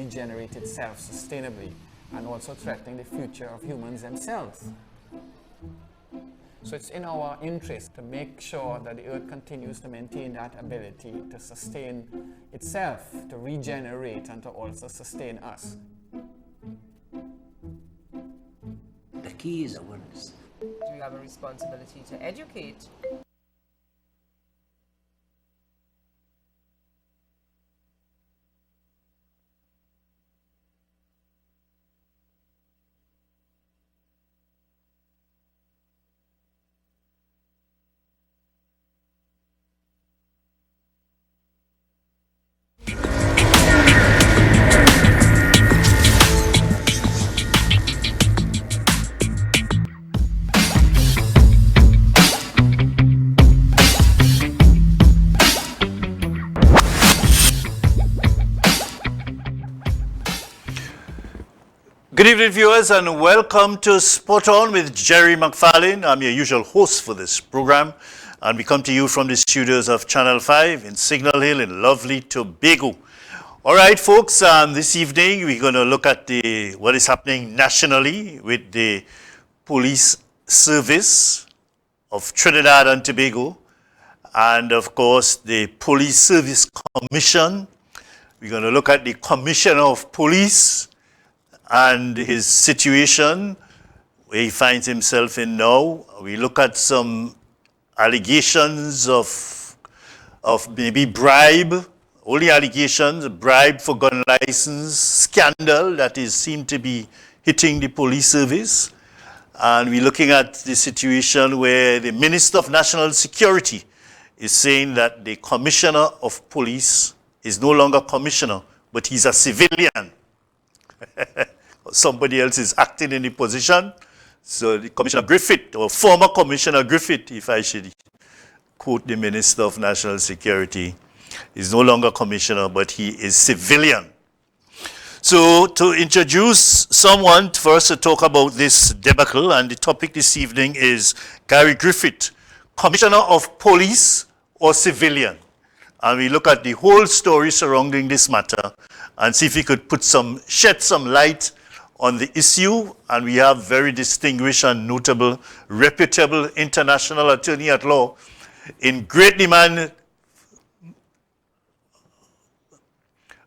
regenerate itself sustainably and also threatening the future of humans themselves. So it's in our interest to make sure that the earth continues to maintain that ability to sustain itself, to regenerate, and to also sustain us. The key is awareness. We have a responsibility to educate. Good evening, viewers, and welcome to Spot On with Jerry McFarlane. I'm your usual host for this program, and we come to you from the studios of Channel 5 in Signal Hill in lovely Tobago. All right, folks, this evening we're going to look at what is happening nationally with the police service of Trinidad and Tobago, and of course the Police Service Commission. We're going to look at the Commissioner of Police and his situation, where he finds himself in now. We look at some allegations of maybe bribe, only allegations, bribe for gun license, scandal that is seemed to be hitting the police service. And we're looking at the situation where the Minister of National Security is saying that the Commissioner of Police is no longer commissioner, but he's a civilian. Somebody else is acting in the position. So the Commissioner Griffith, or former Commissioner Griffith, if I should quote the Minister of National Security, is no longer commissioner, but he is civilian. So to introduce someone for us to talk about this debacle, and the topic this evening is Gary Griffith, Commissioner of Police or civilian? And we look at the whole story surrounding this matter and see if we could shed some light on the issue. And we have very distinguished and notable, reputable international attorney at law in great demand.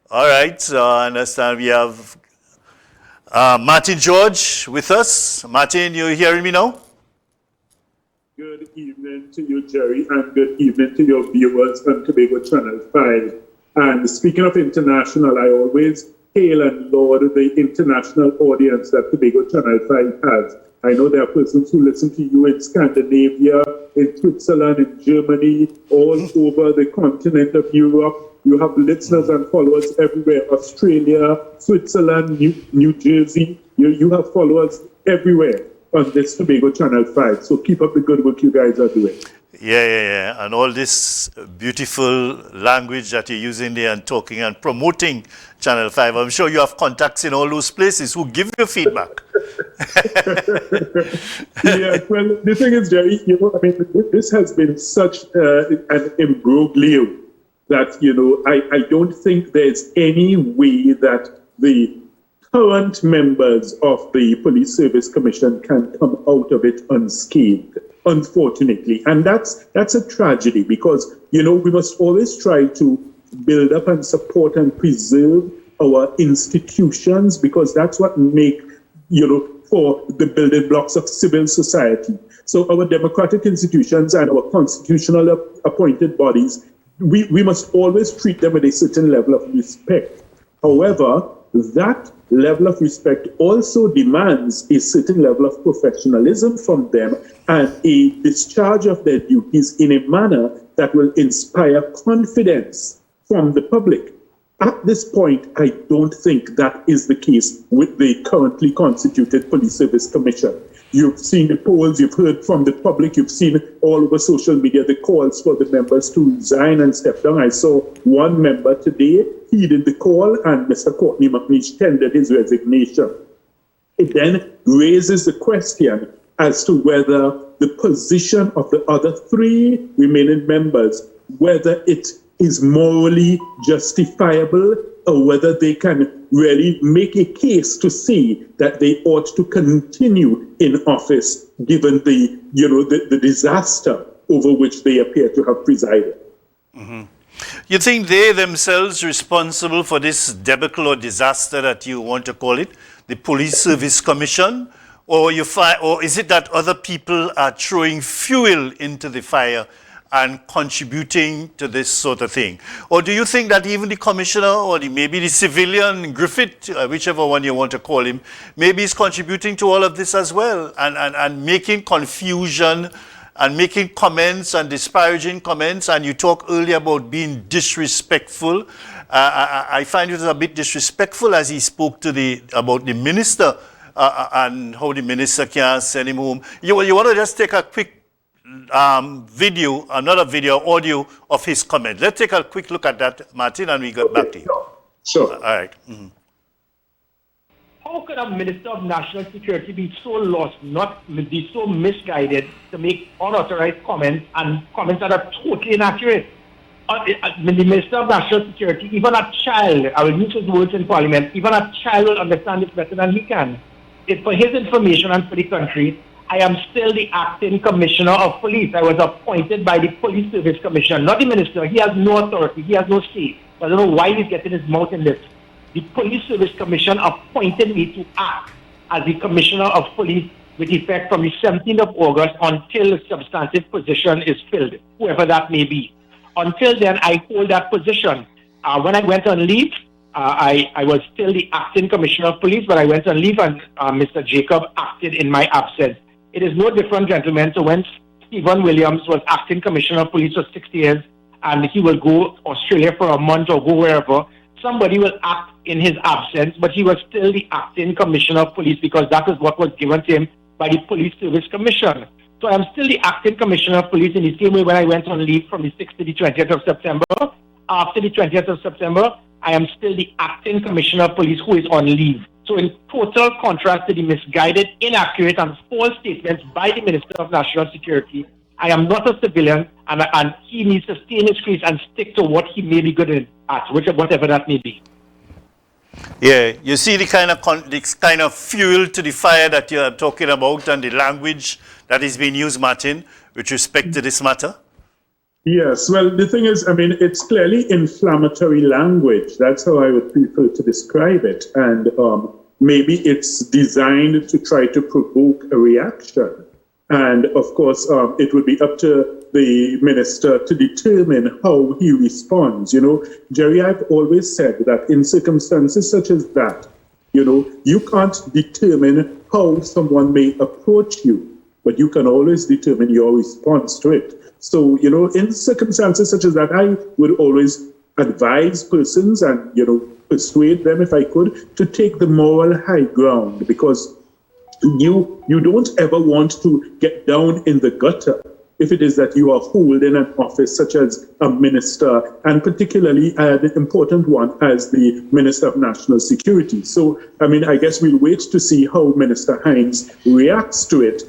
All right, so I understand we have Martin George with us. Martin, you hearing me now? Good evening to you, Jerry, and good evening to your viewers on Tobago Channel 5. And speaking of international, I always hail and laud the international audience that Tobago Channel 5 has. I know there are persons who listen to you in Scandinavia, in Switzerland, in Germany, all over the continent of Europe. You have listeners and followers everywhere, Australia, Switzerland, New Jersey. You have followers everywhere on this Tobago Channel 5. So keep up the good work you guys are doing. Yeah. And all this beautiful language that you're using there and talking and promoting Channel 5. I'm sure you have contacts in all those places who give you feedback. Yeah, well, the thing is, Jerry, this has been such an imbroglio that, I don't think there's any way that the current members of the Police Service Commission can come out of it unscathed, unfortunately. And that's a tragedy because, we must always try to build up and support and preserve our institutions because that's what make, for the building blocks of civil society. So our democratic institutions and our constitutional appointed bodies, we must always treat them with a certain level of respect. However, that level of respect also demands a certain level of professionalism from them and a discharge of their duties in a manner that will inspire confidence from the public. At this point, I don't think that is the case with the currently constituted Police Service Commission. You've seen the polls, you've heard from the public, you've seen all over social media the calls for the members to resign and step down. I saw one member today heeded the call and Mr. Courtney McNeish tendered his resignation. It then raises the question as to whether the position of the other three remaining members, whether it is morally justifiable or whether they can really make a case to see that they ought to continue in office given the, the disaster over which they appear to have presided. You think they themselves responsible for this debacle or disaster that you want to call it, the Police Service Commission, or is it that other people are throwing fuel into the fire and contributing to this sort of thing? Or do you think that even the commissioner or maybe the civilian Griffith, whichever one you want to call him, maybe is contributing to all of this as well and making confusion and making comments and disparaging comments? And you talked earlier about being disrespectful. I find it a bit disrespectful as he spoke to about the minister and how the minister can't send him home. You want to just take a quick audio of his comment. Let's take a quick look at that, Martin, and we get back to you. Sure. All right. How could a Minister of National Security be so lost, be so misguided to make unauthorized comments and comments that are totally inaccurate? The Minister of National Security, even a child, I will use his words in Parliament, even a child will understand this better than he can. It's for his information and for the country. I am still the acting commissioner of police. I was appointed by the Police Service Commission, not the minister. He has no authority. He has no say. I don't know why he's getting his mouth in this. The Police Service Commission appointed me to act as the Commissioner of Police with effect from the 17th of August until a substantive position is filled, whoever that may be. Until then, I hold that position. When I went on leave, I was still the acting Commissioner of Police, but I went on leave and Mr. Jacob acted in my absence. It is no different, gentlemen. So when Stephen Williams was acting Commissioner of Police for 6 years and he will go to Australia for a month or go wherever, somebody will act in his absence, but he was still the acting Commissioner of Police because that is what was given to him by the Police Service Commission. So I'm still the acting Commissioner of Police in the same way when I went on leave from the 6th to the 20th of September. After the 20th of September, I am still the acting Commissioner of Police who is on leave. So in total contrast to the misguided, inaccurate and false statements by the Minister of National Security, I am not a civilian and he needs to stay in his crease and stick to what he may be good at, whatever that may be. Yeah, you see the kind of fuel to the fire that you're talking about and the language that is being used, Martin, with respect to this matter? Yes, well, the thing is, I mean, it's clearly inflammatory language. That's how I would prefer to describe it. And maybe it's designed to try to provoke a reaction. And of course, it would be up to the minister to determine how he responds. You know, Jerry, I've always said that in circumstances such as that, you know, you can't determine how someone may approach you, but you can always determine your response to it. So, you know, in circumstances such as that, I would always advise persons and, you know, persuade them, if I could, to take the moral high ground, because you don't ever want to get down in the gutter if it is that you are holding an office such as a minister, and particularly an important one as the Minister of National Security. So, I mean, I guess we'll wait to see how Minister Hines reacts to it,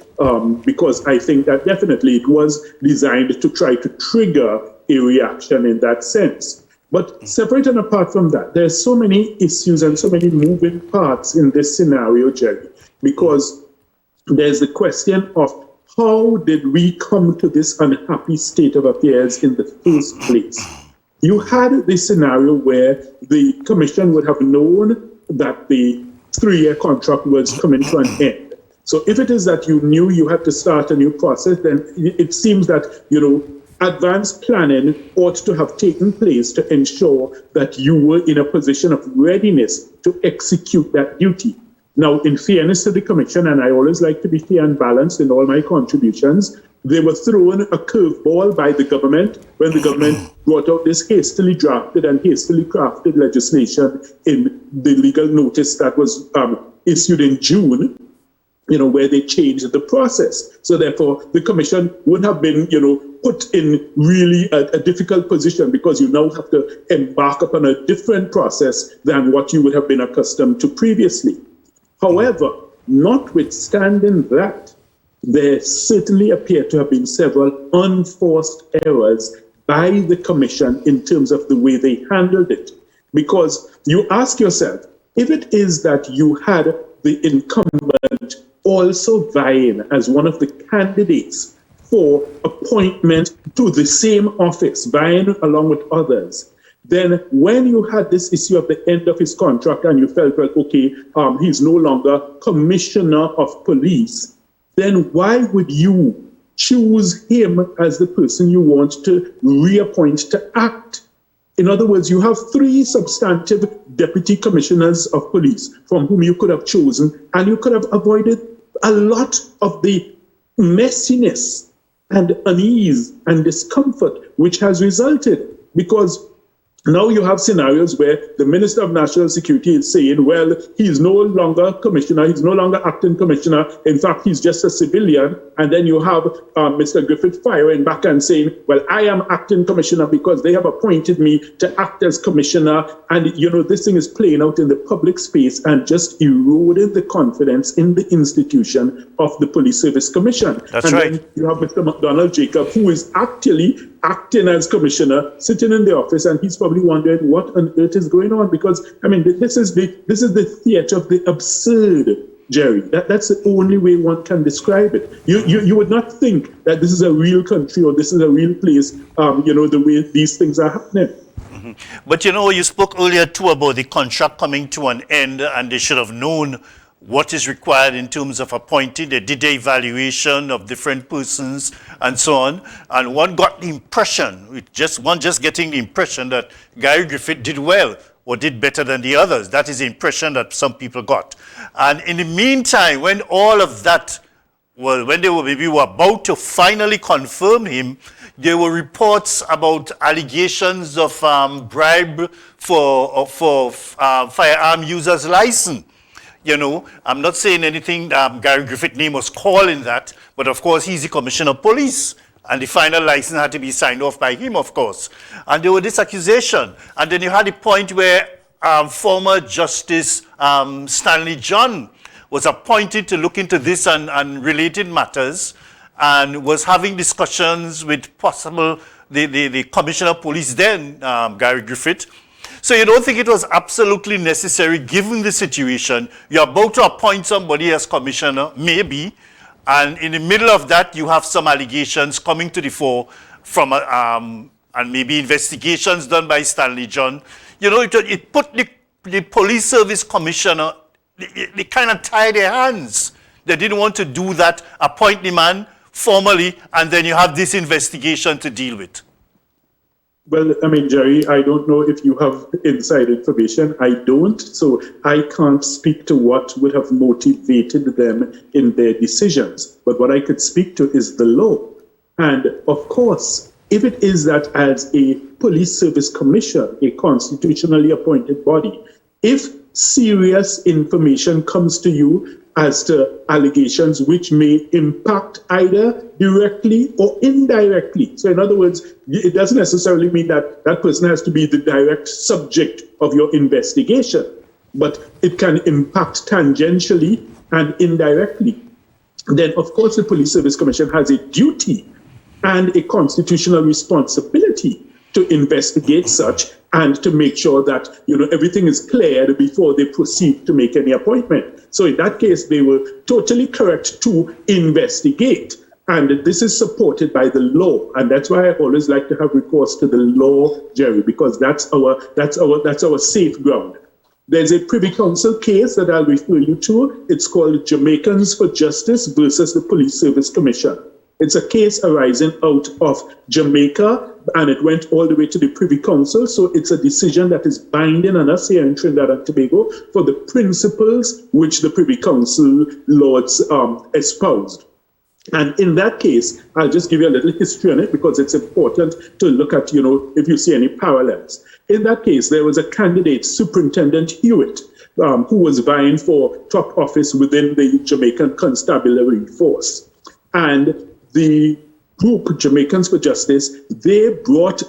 because I think that definitely it was designed to try to trigger a reaction in that sense. But separate and apart from that, there's so many issues and so many moving parts in this scenario, Jerry, because there's the question of how did we come to this unhappy state of affairs in the first place? You had this scenario where the commission would have known that the 3-year contract was coming to an end. So if it is that you knew you had to start a new process, then it seems that, you know, advanced planning ought to have taken place to ensure that you were in a position of readiness to execute that duty. Now, in fairness to the commission, and I always like to be fair and balanced in all my contributions, they were thrown a curveball by the government when the government brought out this hastily drafted and hastily crafted legislation in the legal notice that was issued in June, you know, where they changed the process. So therefore, the commission would have been, you know, put in really a difficult position, because you now have to embark upon a different process than what you would have been accustomed to previously. However, notwithstanding that, there certainly appear to have been several unforced errors by the commission in terms of the way they handled it. Because you ask yourself, if it is that you had the incumbent also vying as one of the candidates for appointment to the same office, vying along with others, then when you had this issue of the end of his contract and you felt, well, okay, he's no longer commissioner of police, then why would you choose him as the person you want to reappoint to act? In other words, you have 3 substantive deputy commissioners of police from whom you could have chosen, and you could have avoided a lot of the messiness and unease and discomfort which has resulted. Because now you have scenarios where the Minister of National Security is saying, well, he's no longer commissioner, he's no longer acting commissioner, in fact, he's just a civilian. And then you have Mr. Griffith firing back and saying, well, I am acting commissioner because they have appointed me to act as commissioner. And, you know, this thing is playing out in the public space and just eroding the confidence in the institution of the Police Service Commission. That's right. Then you have Mr. McDonald Jacob, who is actually acting as commissioner, sitting in the office, and he's probably wondering what on earth is going on. Because, I mean, this is the theater of the absurd, Jerry. That's the only way one can describe it. You would not think that this is a real country or this is a real place, you know, the way these things are happening. Mm-hmm. But, you know, you spoke earlier, too, about the contract coming to an end, and they should have known what is required in terms of appointing. They did the evaluation of different persons and so on. And one got the impression, just getting the impression that Gary Griffith did well or did better than the others. That is the impression that some people got. And in the meantime, when all of that, well, when they were maybe were about to finally confirm him, there were reports about allegations of bribe for firearm users' license. You know, I'm not saying anything, Gary Griffith's name was called in that, but of course he's the Commissioner of Police, and the final license had to be signed off by him, of course. And there was this accusation. And then you had the point where former Justice Stanley John was appointed to look into this and related matters, and was having discussions with the Commissioner of Police then, Gary Griffith. So you don't think it was absolutely necessary, given the situation? You're about to appoint somebody as commissioner, maybe, and in the middle of that, you have some allegations coming to the fore from, and maybe investigations done by Stanley John. You know, it put the police service commissioner, they kind of tied their hands. They didn't want to do that, appoint the man formally, and then you have this investigation to deal with. Well, I mean, Jerry, I don't know if you have inside information. I don't, so I can't speak to what would have motivated them in their decisions. But what I could speak to is the law. And of course, if it is that as a police service commission, a constitutionally appointed body, if serious information comes to you as to allegations which may impact either directly or indirectly. So in other words, it doesn't necessarily mean that that person has to be the direct subject of your investigation, but it can impact tangentially and indirectly. Then, of course, the Police Service Commission has a duty and a constitutional responsibility to investigate such and to make sure that, you know, everything is cleared before they proceed to make any appointment. So in that case, they were totally correct to investigate. And this is supported by the law. And that's why I always like to have recourse to the law, Jerry, because that's our safe ground. There's a Privy Council case that I'll refer you to. It's called Jamaicans for Justice versus the Police Service Commission. It's a case arising out of Jamaica, and it went all the way to the Privy Council. So it's a decision that is binding on us here in Trinidad and Tobago for the principles which the Privy Council lords espoused. And in that case, I'll just give you a little history on it because it's important to look at, you know, if you see any parallels. In that case, there was a candidate, Superintendent Hewitt, who was vying for top office within the Jamaican Constabulary Force. And the group, Jamaicans for Justice, they brought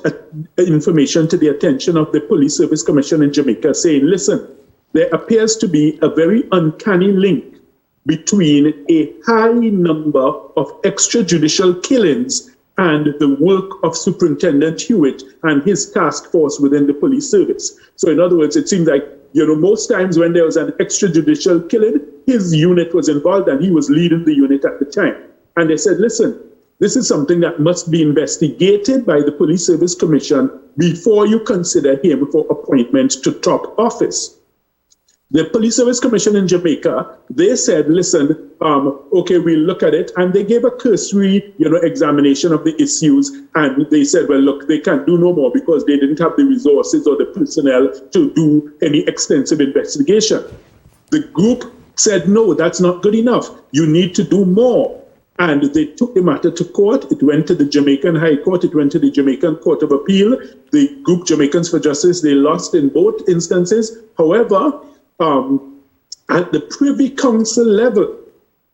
information to the attention of the Police Service Commission in Jamaica saying, listen, there appears to be a very uncanny link between a high number of extrajudicial killings and the work of Superintendent Hewitt and his task force within the police service. So in other words, it seems like, most times when there was an extrajudicial killing, his unit was involved and he was leading the unit at the time. And they said, listen, this is something that must be investigated by the Police Service Commission before you consider him for appointment to top office. The Police Service Commission in Jamaica, they said, listen, okay, we'll look at it. And they gave a cursory, examination of the issues. And they said, well, look, they can't do no more because they didn't have the resources or the personnel to do any extensive investigation. The group said, no, that's not good enough. You need to do more. And they took the matter to court. It went to the Jamaican High Court. It went to the Jamaican Court of Appeal. The group Jamaicans for Justice, they lost in both instances. However, at the Privy Council level,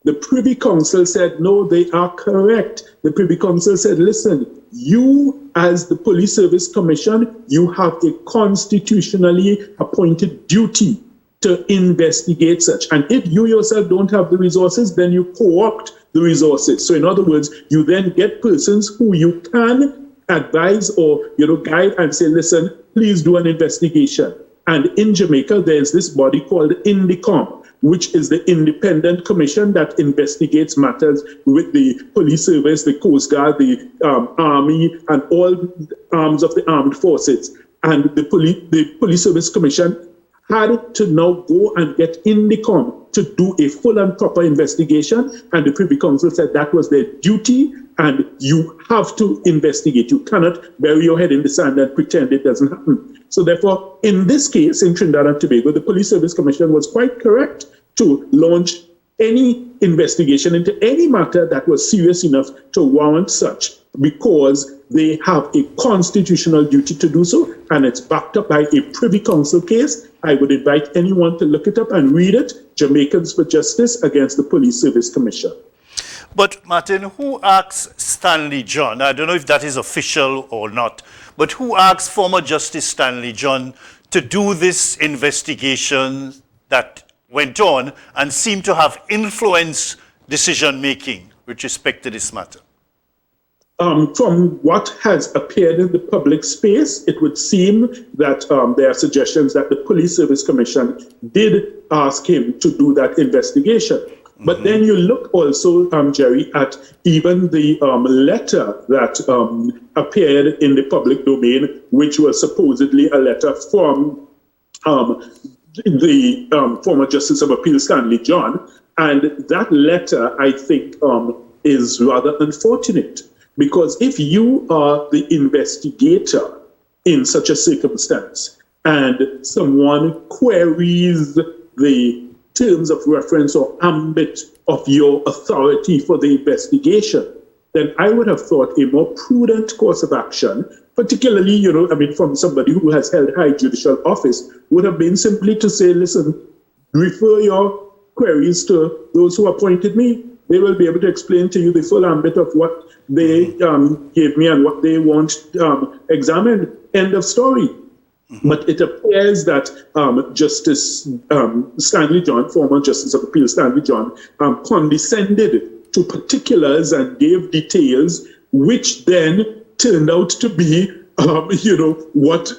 the Privy Council said, no, they are correct. The Privy Council said, listen, you as the Police Service Commission, you have a constitutionally appointed duty to investigate such. And if you yourself don't have the resources, then you co-opt the resources. So in other words, you then get persons who you can advise or, guide and say, listen, please do an investigation. And in Jamaica, there's this body called INDICOM, which is the independent commission that investigates matters with the police service, the Coast Guard, the Army, and all arms of the armed forces. And the Police Service Commission had to now go and get INDICOM to do a full and proper investigation. And the Privy Council said that was their duty, and you have to investigate. You cannot bury your head in the sand and pretend it doesn't happen. So therefore, in this case, in Trinidad and Tobago, the Police Service Commission was quite correct to launch any investigation into any matter that was serious enough to warrant such, because they have a constitutional duty to do so, and it's backed up by a Privy Council case. I would invite anyone to look it up and read it, Jamaicans for Justice against the Police Service Commission. But Martin, who asked Stanley John, I don't know if that is official or not, but who asked former Justice Stanley John to do this investigation that went on and seemed to have influenced decision-making with respect to this matter? From what has appeared in the public space, it would seem that there are suggestions that the Police Service Commission did ask him to do that investigation. But then you look also, Jerry, at even the letter that appeared in the public domain, which was supposedly a letter from the former Justice of Appeal, Stanley John. And that letter, I think, is rather unfortunate. Because if you are the investigator in such a circumstance and someone queries the terms of reference or ambit of your authority for the investigation, then I would have thought a more prudent course of action, particularly, from somebody who has held high judicial office, would have been simply to say, listen, refer your queries to those who appointed me. They will be able to explain to you the full ambit of what they gave me and what they want examined. End of story. But it appears that Justice Stanley John, former Justice of Appeal Stanley John, condescended to particulars and gave details, which then turned out to be, what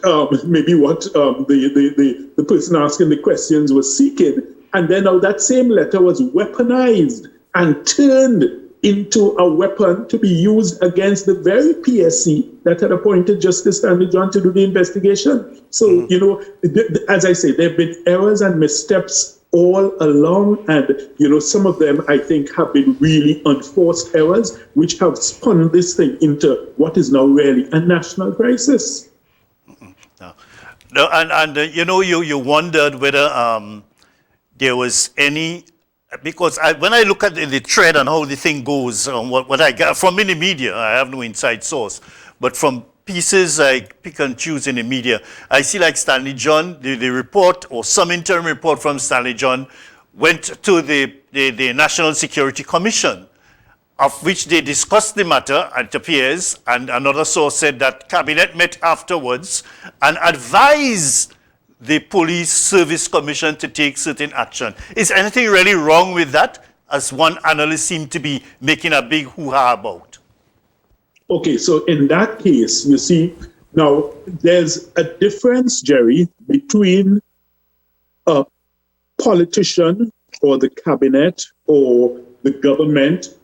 the person asking the questions was seeking. And then now that same letter was weaponized and turned into a weapon to be used against the very PSC that had appointed Justice Stanley John to do the investigation. So, as I say, there have been errors and missteps all along, and, some of them, I think, have been really unforced errors, which have spun this thing into what is now really a national crisis. No, you wondered whether there was any... Because when I look at the thread and how the thing goes, what I get from in the media, I have no inside source, but from pieces I pick and choose in the media, I see like Stanley John, the report or some interim report from Stanley John went to the National Security Commission, of which they discussed the matter, it appears, and another source said that Cabinet met afterwards and advised the Police Service Commission to take certain action. Is anything really wrong with that, as one analyst seemed to be making a big hoo-ha about? Okay, so in that case, you see, now there's a difference, Jerry, between a politician or the cabinet or the government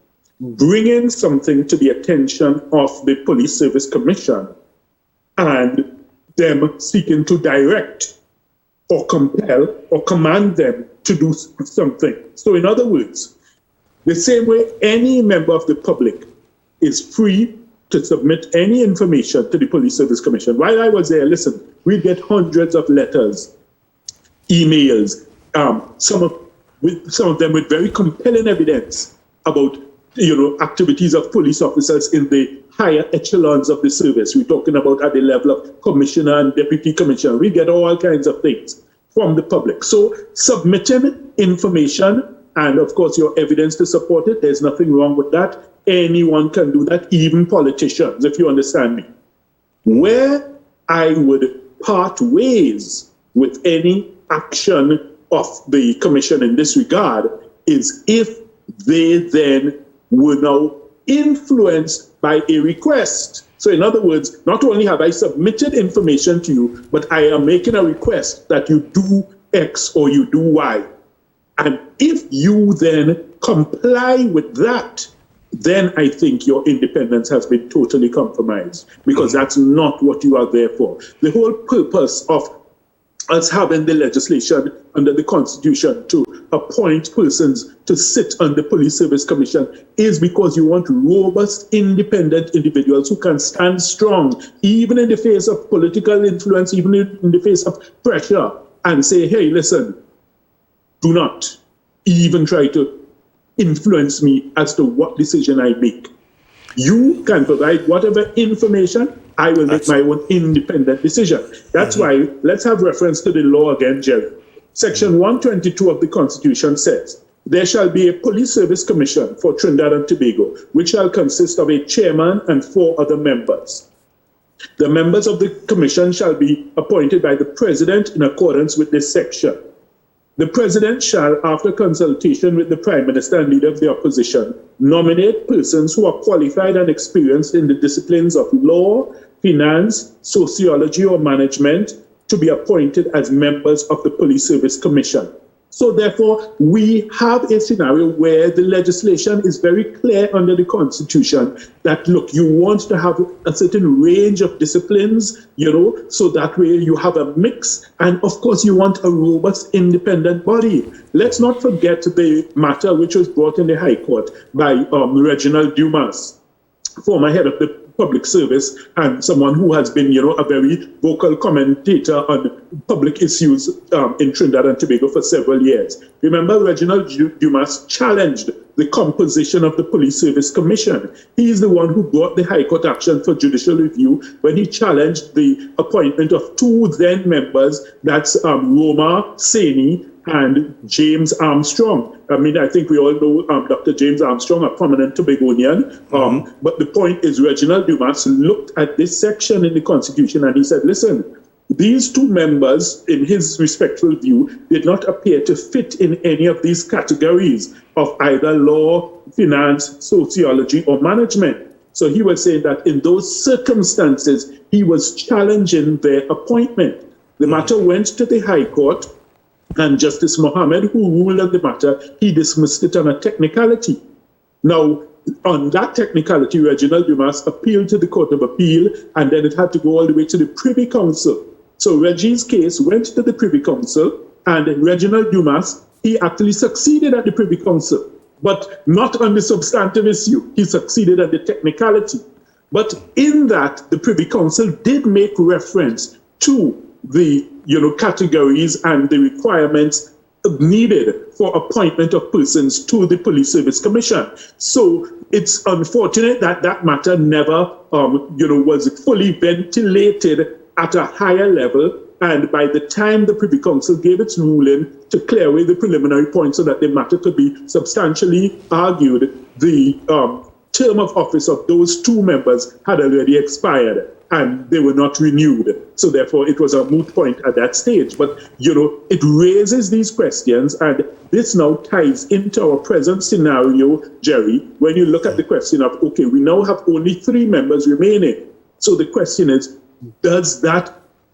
bringing something to the attention of the Police Service Commission and them seeking to direct or compel or command them to do something. So in other words, the same way any member of the public is free to submit any information to the Police Service Commission. While I was there, listen, we get hundreds of letters, emails, some of them with very compelling evidence about activities of police officers in the higher echelons of the service. We're talking about at the level of commissioner and deputy commissioner. We get all kinds of things from the public. So submitting information and, of course, your evidence to support it, there's nothing wrong with that. Anyone can do that, even politicians, if you understand me. Where I would part ways with any action of the commission in this regard is if they then were now influenced by a request. So in other words, not only have I submitted information to you, but I am making a request that you do X or you do Y. And if you then comply with that, then I think your independence has been totally compromised, because that's not what you are there for. The whole purpose of us having the legislation under the Constitution to appoint persons to sit on the Police Service Commission is because you want robust, independent individuals who can stand strong, even in the face of political influence, even in the face of pressure, and say, hey, listen, do not even try to influence me as to what decision I make. You can provide whatever information, I will make my own independent decision. That's why, let's have reference to the law again, Jerry. Section 122 of the Constitution says, there shall be a Police Service Commission for Trinidad and Tobago, which shall consist of a chairman and 4 other members. The members of the commission shall be appointed by the President in accordance with this section. The President shall, after consultation with the Prime Minister and Leader of the Opposition, nominate persons who are qualified and experienced in the disciplines of law, finance, sociology, or management to be appointed as members of the Police Service Commission. So therefore, we have a scenario where the legislation is very clear under the Constitution that, look, you want to have a certain range of disciplines, so that way you have a mix. And of course, you want a robust, independent body. Let's not forget the matter which was brought in the High Court by Reginald Dumas, former head of the public service and someone who has been, a very vocal commentator on public issues in Trinidad and Tobago for several years. Remember, Reginald Dumas challenged the composition of the Police Service Commission. He is the one who brought the High Court action for judicial review when he challenged the appointment of 2 then members, that's Roma Saini and James Armstrong. I mean, I think we all know Dr. James Armstrong, a prominent Tobagonian. But the point is, Reginald Dumas looked at this section in the Constitution and he said, listen, these 2 members, in his respectful view, did not appear to fit in any of these categories of either law, finance, sociology, or management. So he was saying that in those circumstances, he was challenging their appointment. The matter went to the High Court, and Justice Mohammed, who ruled on the matter, he dismissed it on a technicality. Now, on that technicality, Reginald Dumas appealed to the Court of Appeal, and then it had to go all the way to the Privy Council. So Reggie's case went to the Privy Council, and Reginald Dumas, he actually succeeded at the Privy Council, but not on the substantive issue. He succeeded at the technicality. But in that, the Privy Council did make reference to the categories and the requirements needed for appointment of persons to the Police Service Commission. So it's unfortunate that that matter never, was fully ventilated at a higher level. And by the time the Privy Council gave its ruling to clear away the preliminary points so that the matter could be substantially argued, the term of office of those 2 members had already expired. and they were not renewed. So therefore, it was a moot point at that stage. But, it raises these questions, and this now ties into our present scenario, Jerry, when you look at the question of, okay, we now have only 3 members remaining. So the question is, does that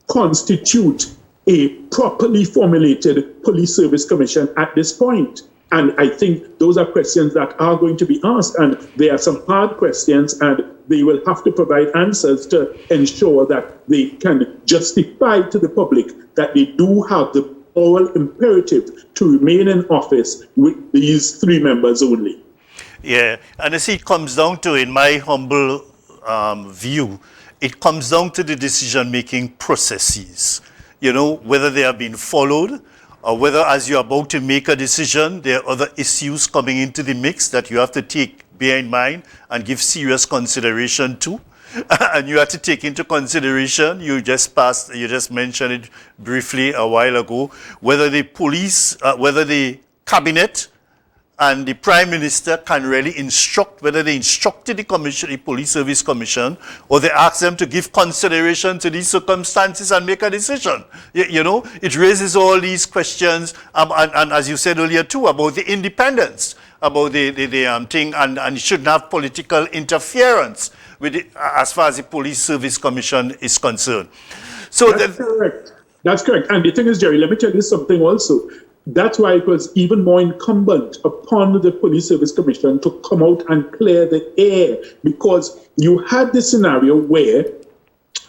constitute a properly formulated police service commission at this point? And I think those are questions that are going to be asked, and they are some hard questions, and they will have to provide answers to ensure that they can justify to the public that they do have the moral imperative to remain in office with these 3 members only. Yeah, and I see it comes down to, in my humble view, it comes down to the decision-making processes, whether they have been followed, or whether as you're about to make a decision, there are other issues coming into the mix that you have to bear in mind and give serious consideration to. And you have to take into consideration, you just mentioned it briefly a while ago, whether the whether the cabinet and the Prime Minister can really instruct, whether they instructed the commission, the Police Service Commission, or they ask them to give consideration to these circumstances and make a decision. It raises all these questions, and as you said earlier too, about the independence, about the thing, and it shouldn't have political interference with it, as far as the Police Service Commission is concerned. So that's correct. That's correct. And the thing is, Jerry, let me tell you something also. That's why it was even more incumbent upon the Police Service Commission to come out and clear the air, because you had this scenario where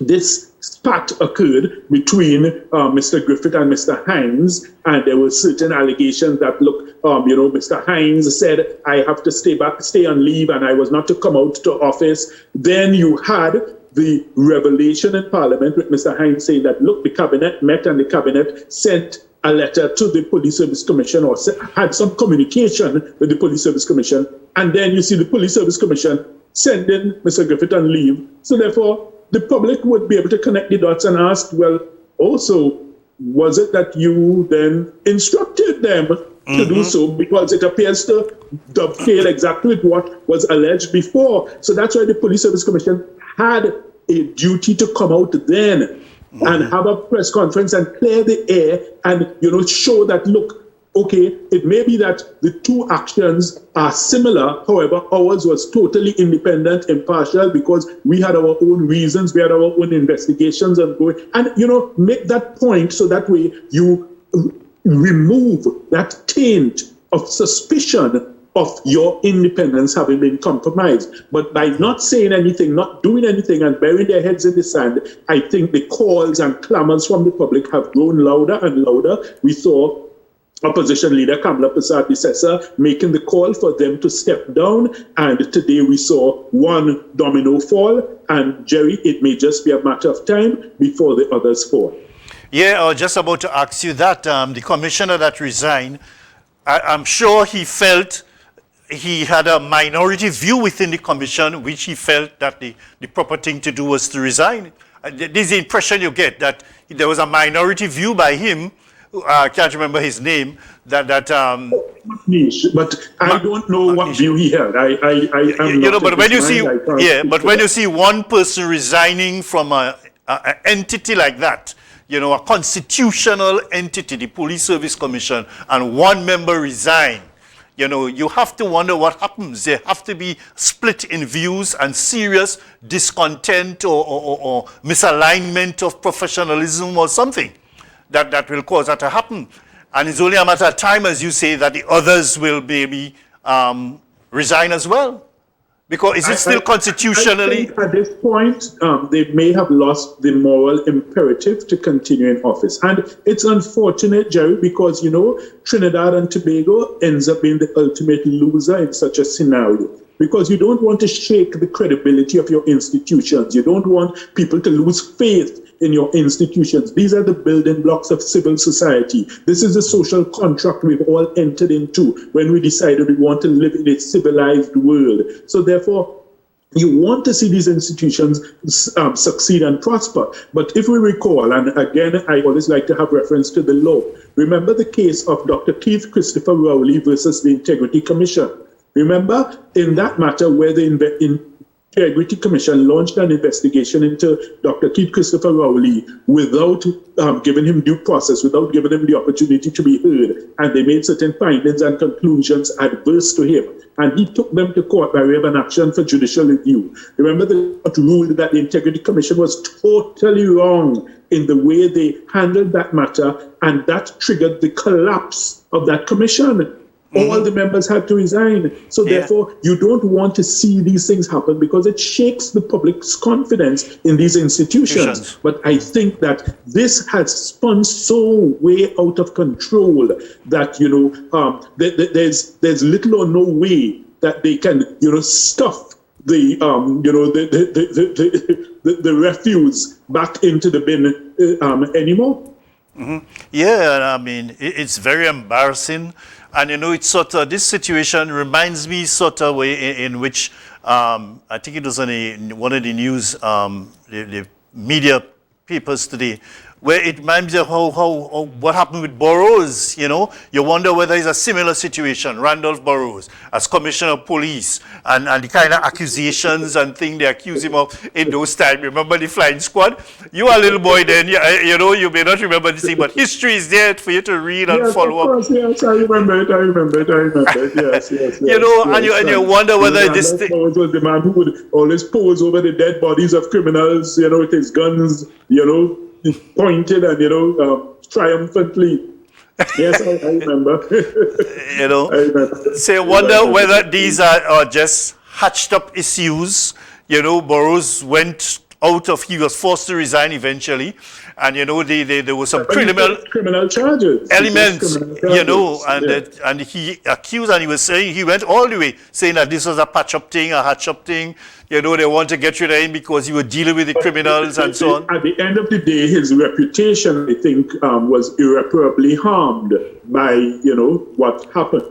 this spat occurred between Mr. Griffith and Mr. Hines, and there were certain allegations that, look, Mr. Hines said, I have to stay on leave, and I was not to come out to office. Then you had the revelation in Parliament with Mr. Hines saying that, look, the cabinet met and the cabinet sent a letter to the Police Service Commission, or had some communication with the Police Service Commission, and then you see the Police Service Commission sending Mr. Griffith on leave. So therefore, the public would be able to connect the dots and ask, well, also, was it that you then instructed them to do so? Because it appears to dovetail exactly with what was alleged before. So that's why the Police Service Commission had a duty to come out then and have a press conference and clear the air and, show that, look, okay, it may be that the 2 actions are similar. However, ours was totally independent, impartial, because we had our own reasons, we had our own investigations ongoing. And, make that point so that way you remove that taint of suspicion of your independence having been compromised. But by not saying anything, not doing anything, and burying their heads in the sand, I think the calls and clamors from the public have grown louder and louder. We saw Opposition Leader Kamala Persad-Bissessar making the call for them to step down, and today we saw one domino fall, and Jerry, it may just be a matter of time before the others fall. Yeah, I was just about to ask you that. The commissioner that resigned, I'm sure he felt he had a minority view within the commission, which he felt that the proper thing to do was to resign. This is the impression you get, that there was a minority view by him, I can't remember his name, that but I don't know what view he held. But when you see, but when you see one person resigning from an entity like that, a constitutional entity, the Police Service Commission, and one member resign, you have to wonder what happens. There have to be split in views and serious discontent or misalignment of professionalism or something that will cause that to happen. And it's only a matter of time, as you say, that the others will maybe resign as well. Because is it still constitutionally? I think at this point, they may have lost the moral imperative to continue in office. And it's unfortunate, Jerry, because, Trinidad and Tobago ends up being the ultimate loser in such a scenario. Because you don't want to shake the credibility of your institutions. You don't want people to lose faith in your institutions. These are the building blocks of civil society. This is the social contract we've all entered into when we decided we want to live in a civilized world. So therefore, you want to see these institutions succeed and prosper. But if we recall, and again, I always like to have reference to the law, remember the case of Dr. Keith Christopher Rowley versus the Integrity Commission. Remember, in that matter where the Integrity Commission launched an investigation into Dr. Keith Christopher Rowley without giving him due process, without giving him the opportunity to be heard. And they made certain findings and conclusions adverse to him. And he took them to court by way of an action for judicial review. Remember, the court ruled that the Integrity Commission was totally wrong in the way they handled that matter, and that triggered the collapse of that commission. All the members had to resign. So therefore, you don't want to see these things happen because it shakes the public's confidence in these institutions. But I think that this has spun so way out of control that, there's little or no way that they can, stuff the refuse back into the bin anymore. Yeah, I mean, it's very embarrassing. And, it's sort of, this situation reminds me sort of way in which, I think it was on one of the news, the media papers today, where it reminds you how what happened with Burroughs, You wonder whether it's a similar situation, Randolph Burroughs, as Commissioner of Police, and the kind of accusations and things they accuse him of in those times. Remember the flying squad? You are a little boy then, you may not remember this thing, but history is there for you to read and follow up. Yes, I remember it, yes. And you wonder whether this thing... Burroughs was the man who would always pose over the dead bodies of criminals, with his guns, pointed and, triumphantly. Yes, I remember. I remember. So you wonder whether these are just hatched up issues. Burroughs went out of, he was forced to resign eventually. And, there were some criminal charges. Elements, and he accused, and he was saying, he went all the way, saying that this was a patch-up thing, a hatch-up thing. They want to get rid of him because he was dealing with the criminals and so on. At the end of the day, his reputation, I think, was irreparably harmed by, what happened.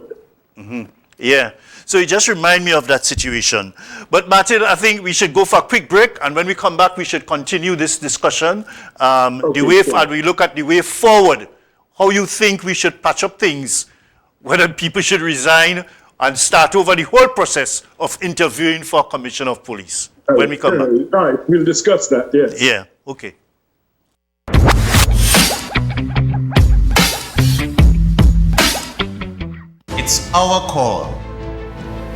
Yeah. So it just reminds me of that situation. But Martin, I think we should go for a quick break, and when we come back, we should continue this discussion. And we look at the way forward, how you think we should patch up things, whether people should resign and start over the whole process of interviewing for Commissioner of Police. When we come back. All right, we'll discuss that, yes. Yeah, okay. It's our call.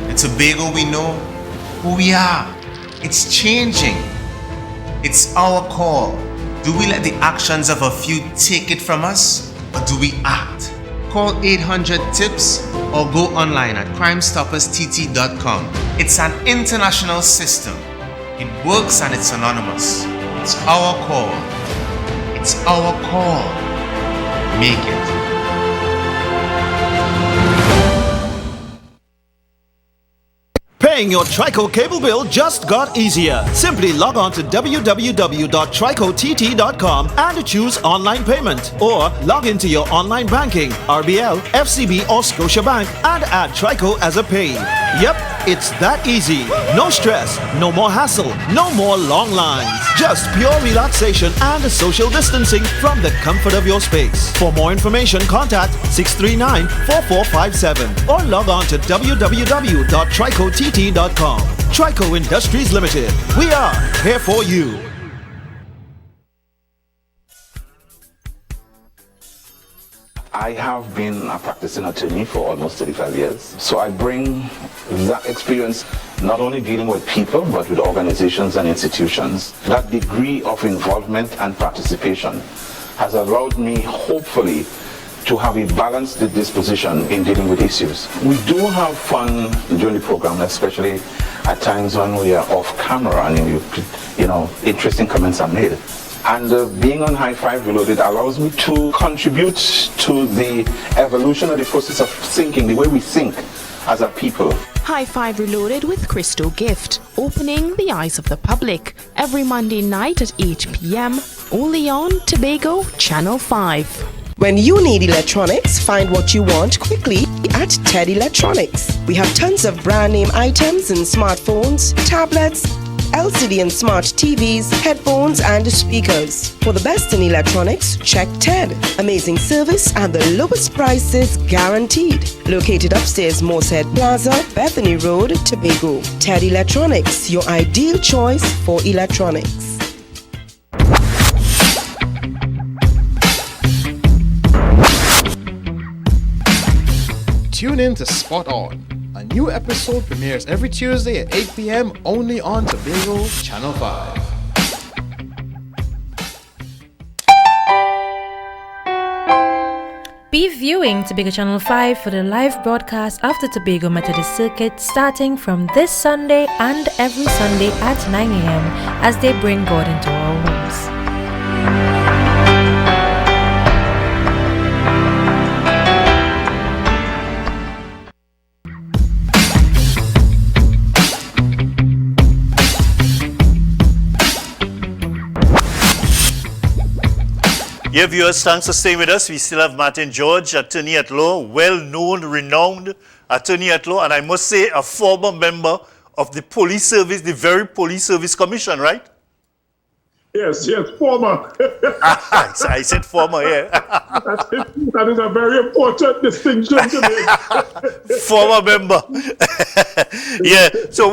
In Tobago, we know who we are. It's changing. It's our call. Do we let the actions of a few take it from us, or do we act? Call 800-TIPS or go online at crimestopperstt.com. It's an international system. It works and it's anonymous. It's our call. It's our call. Make it. Paying your Trico cable bill just got easier. Simply log on to www.tricott.com and choose online payment. Or log into your online banking, RBL, FCB or Scotiabank, and add Trico as a pay. Yep, it's that easy. No stress, no more hassle, no more long lines. Just pure relaxation and social distancing from the comfort of your space. For more information, contact 639-4457 or log on to www.tricott.com. Trico Industries Limited. We are here for you. I have been a practicing attorney for almost 35 years. So I bring that experience not only dealing with people, but with organizations and institutions. That degree of involvement and participation has allowed me, hopefully, to have a balanced disposition in dealing with issues. We do have fun during the program, especially at times when we are off camera and interesting comments are made. And being on High Five Reloaded allows me to contribute to the evolution of the process of thinking, the way we think as a people. High Five Reloaded with Crystal Gift, opening the eyes of the public every Monday night at 8 p.m. only on Tobago Channel 5. When you need electronics, find what you want quickly at Ted Electronics. We have tons of brand name items in smartphones, tablets, LCD and smart TVs, headphones and speakers. For the best in electronics, check TED. Amazing service and the lowest prices guaranteed. Located upstairs Moosehead Plaza, Bethany Road, Tobago. TED Electronics, your ideal choice for electronics. Tune in to Spot On. A new episode premieres every Tuesday at 8 p.m. only on Tobago Channel 5. Be viewing Tobago Channel 5 for the live broadcast of the Tobago Methodist Circuit starting from this Sunday and every Sunday at 9 a.m. as they bring God into our homes. Yeah, viewers, thanks for staying with us. We still have Martin George, attorney at law, well-known, renowned attorney at law, and I must say a former member of the police service, the very police service commission, right? Yes, former. I said former, yeah. That is a very important distinction to make. Former member. Yeah, so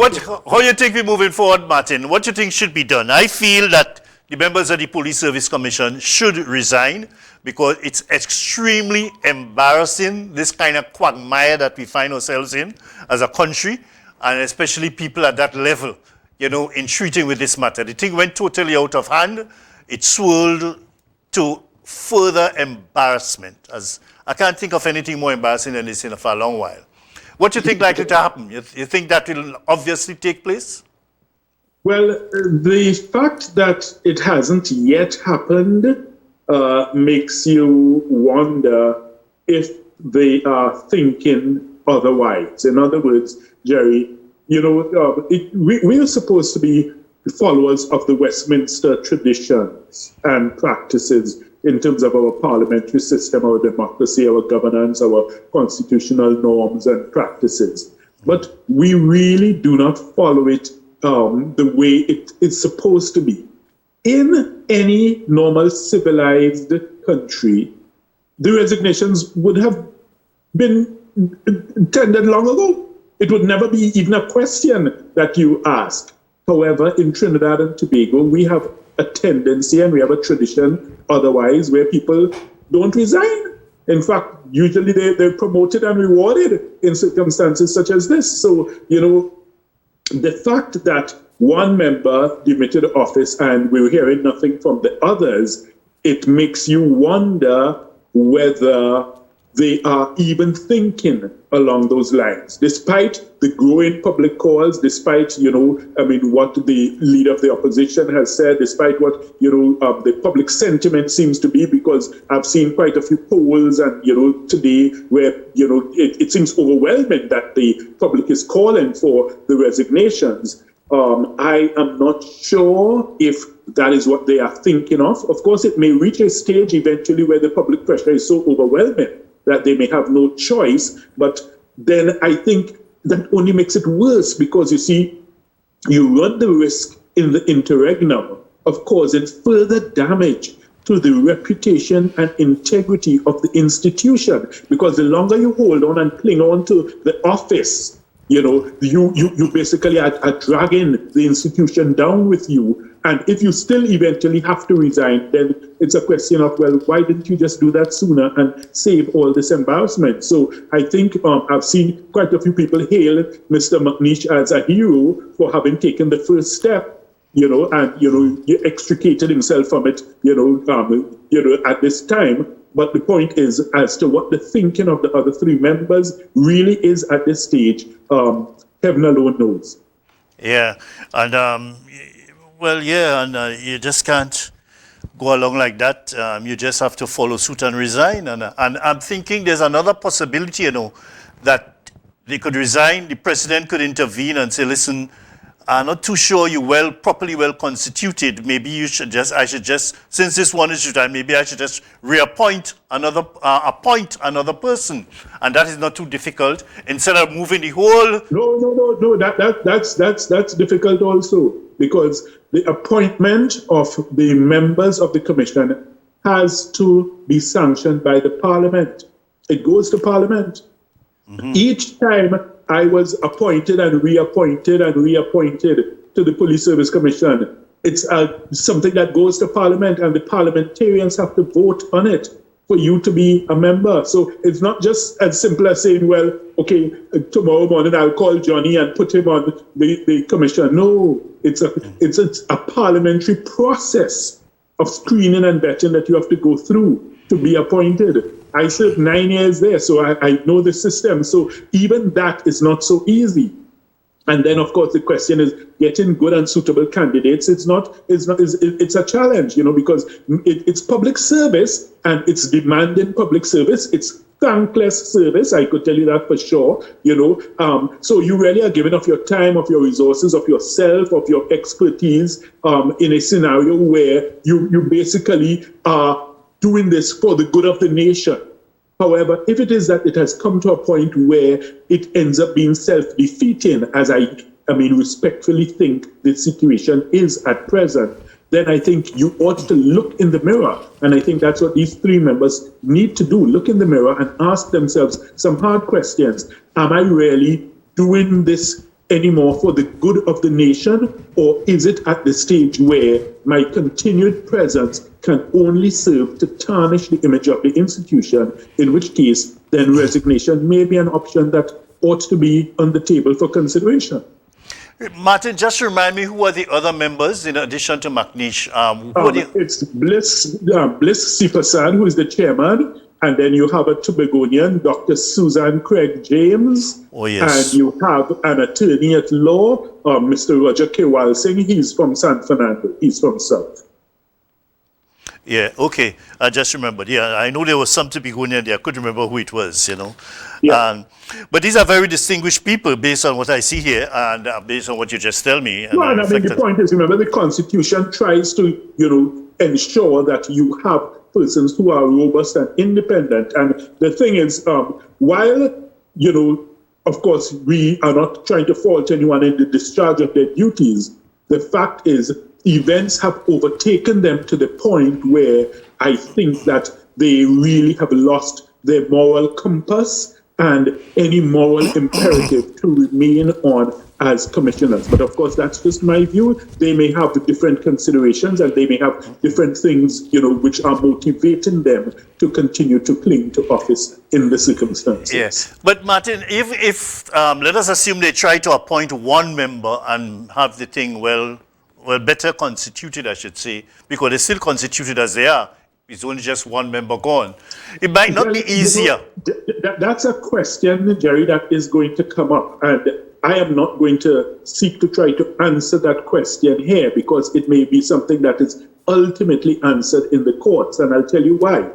how you think we're moving forward, Martin? What do you think should be done? I feel that the members of the Police Service Commission should resign because it's extremely embarrassing, this kind of quagmire that we find ourselves in as a country, and especially people at that level, in treating with this matter. The thing went totally out of hand. It swirled to further embarrassment. As I can't think of anything more embarrassing than this for a long while. What do you think likely to happen? You think that will obviously take place? Well, the fact that it hasn't yet happened makes you wonder if they are thinking otherwise. In other words, Jerry, we are supposed to be followers of the Westminster traditions and practices in terms of our parliamentary system, our democracy, our governance, our constitutional norms and practices. But we really do not follow it the way it is supposed to be. In any normal civilized country, the resignations would have been tendered long ago. It would never be even a question that you ask. However, in Trinidad and Tobago, we have a tendency and we have a tradition otherwise where people don't resign. In fact, usually they're promoted and rewarded in circumstances such as this. So, the fact that one member demitted office and we were hearing nothing from the others, it makes you wonder whether they are even thinking along those lines, despite the growing public calls, despite, what the leader of the opposition has said, despite what, the public sentiment seems to be, because I've seen quite a few polls and, today where, it seems overwhelming that the public is calling for the resignations. I am not sure if that is what they are thinking of. Of course, it may reach a stage eventually where the public pressure is so overwhelming that they may have no choice. But then I think that only makes it worse because, you see, you run the risk in the interregnum of causing further damage to the reputation and integrity of the institution. Because the longer you hold on and cling on to the office, you basically are dragging the institution down with you. And if you still eventually have to resign, then it's a question of, well, why didn't you just do that sooner and save all this embarrassment? So I think I've seen quite a few people hail Mr. McNeish as a hero for having taken the first step, and, he extricated himself from it, at this time. But the point is, as to what the thinking of the other three members really is at this stage, heaven alone knows. Yeah, and you just can't go along like that. You just have to follow suit and resign. And I'm thinking there's another possibility, that they could resign. The president could intervene and say, listen, I'm not too sure you're properly well constituted. Maybe I should just, since this one is retired, maybe I should just reappoint appoint another person. And that is not too difficult. Instead of moving the whole... No, that's difficult also. because the appointment of the members of the commission has to be sanctioned by the Parliament. It goes to Parliament. Each time I was appointed and reappointed to the Police Service Commission, it's something that goes to Parliament, and the parliamentarians have to vote on it for you to be a member. So it's not just as simple as saying, well, okay, tomorrow morning I'll call Johnny and put him on the commission. No, it's a parliamentary process of screening and vetting that you have to go through to be appointed. I served 9 years there, so I know the system. So even that is not so easy. And then, of course, the question is getting good and suitable candidates. It's a challenge, because it's public service, and it's demanding public service. It's thankless service. I could tell you that for sure, So you really are giving of your time, of your resources, of yourself, of your expertise in a scenario where you basically are doing this for the good of the nation. However, if it is that it has come to a point where it ends up being self-defeating, as I respectfully think the situation is at present, then I think you ought to look in the mirror. And I think that's what these three members need to do. Look in the mirror and ask themselves some hard questions. Am I really doing this anymore for the good of the nation? Or is it at the stage where my continued presence can only serve to tarnish the image of the institution, in which case then resignation may be an option that ought to be on the table for consideration. Martin, just remind me, who are the other members in addition to McNeish? It's Bliss Sipasad, who is the chairman, and then you have a Tobagonian, Dr. Susan Craig James. Oh, yes. And you have an attorney at law, Mr. Roger Kewal Singh. He's from San Fernando. He's from South. Yeah, okay. I just remembered. Yeah, I know there was some Tobagonian there. I couldn't remember who it was, Yeah. But these are very distinguished people based on what I see here and based on what you just tell me. Well, the point is, remember, the Constitution tries to, ensure that you have persons who are robust and independent. And the thing is, while, of course, we are not trying to fault anyone in the discharge of their duties, the fact is events have overtaken them to the point where I think that they really have lost their moral compass and any moral imperative to remain on as commissioners. But of course, that's just my view. They may have different considerations, and they may have different things, which are motivating them to continue to cling to office in the circumstances. Yes. But Martin, if let us assume they try to appoint one member and have the thing better constituted, I should say, because they're still constituted as they are. It's only just one member gone. It might not be easier. That's a question, Jerry, that is going to come up. And I am not going to seek to try to answer that question here, because it may be something that is ultimately answered in the courts. And I'll tell you why.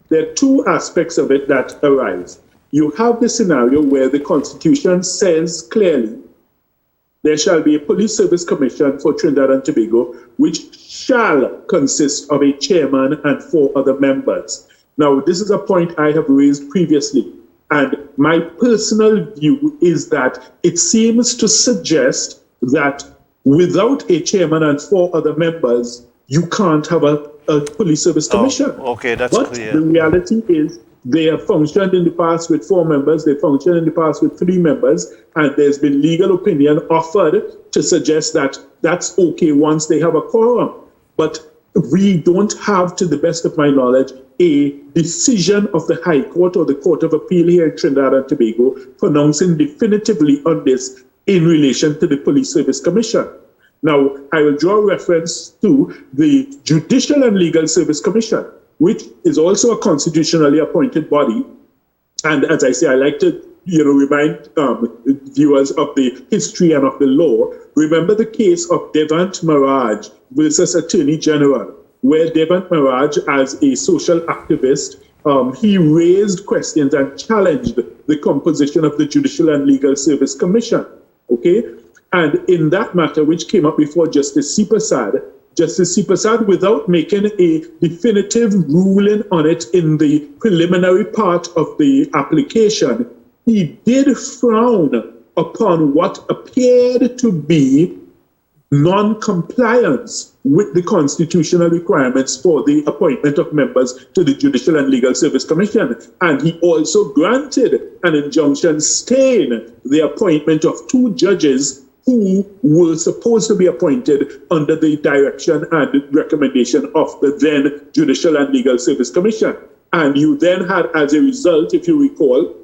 There are two aspects of it that arise. You have the scenario where the Constitution says clearly there shall be a police service commission for Trinidad and Tobago, which shall consist of a chairman and 4 other members. Now, this is a point I have raised previously, and my personal view is that it seems to suggest that without a chairman and 4 other members, you can't have a police service commission. Okay, that's clear. But the reality is, they have functioned in the past with 4 members, they functioned in the past with 3 members, and there's been legal opinion offered to suggest that that's okay once they have a quorum. But we don't have, to the best of my knowledge, a decision of the High Court or the Court of Appeal here in Trinidad and Tobago pronouncing definitively on this in relation to the Police Service Commission. Now, I will draw reference to the Judicial and Legal Service Commission, which is also a constitutionally appointed body. And as I say, I like to remind viewers of the history and of the law. Remember the case of Devant Maraj versus Attorney General, where Devant Maraj, as a social activist, he raised questions and challenged the composition of the Judicial and Legal Service Commission. Okay? And in that matter, which came up before Justice Sipasad, without making a definitive ruling on it in the preliminary part of the application, he did frown upon what appeared to be non-compliance with the constitutional requirements for the appointment of members to the Judicial and Legal Service Commission. And he also granted an injunction staying the appointment of 2 judges who were supposed to be appointed under the direction and recommendation of the then Judicial and Legal Service Commission. And you then had, as a result, if you recall,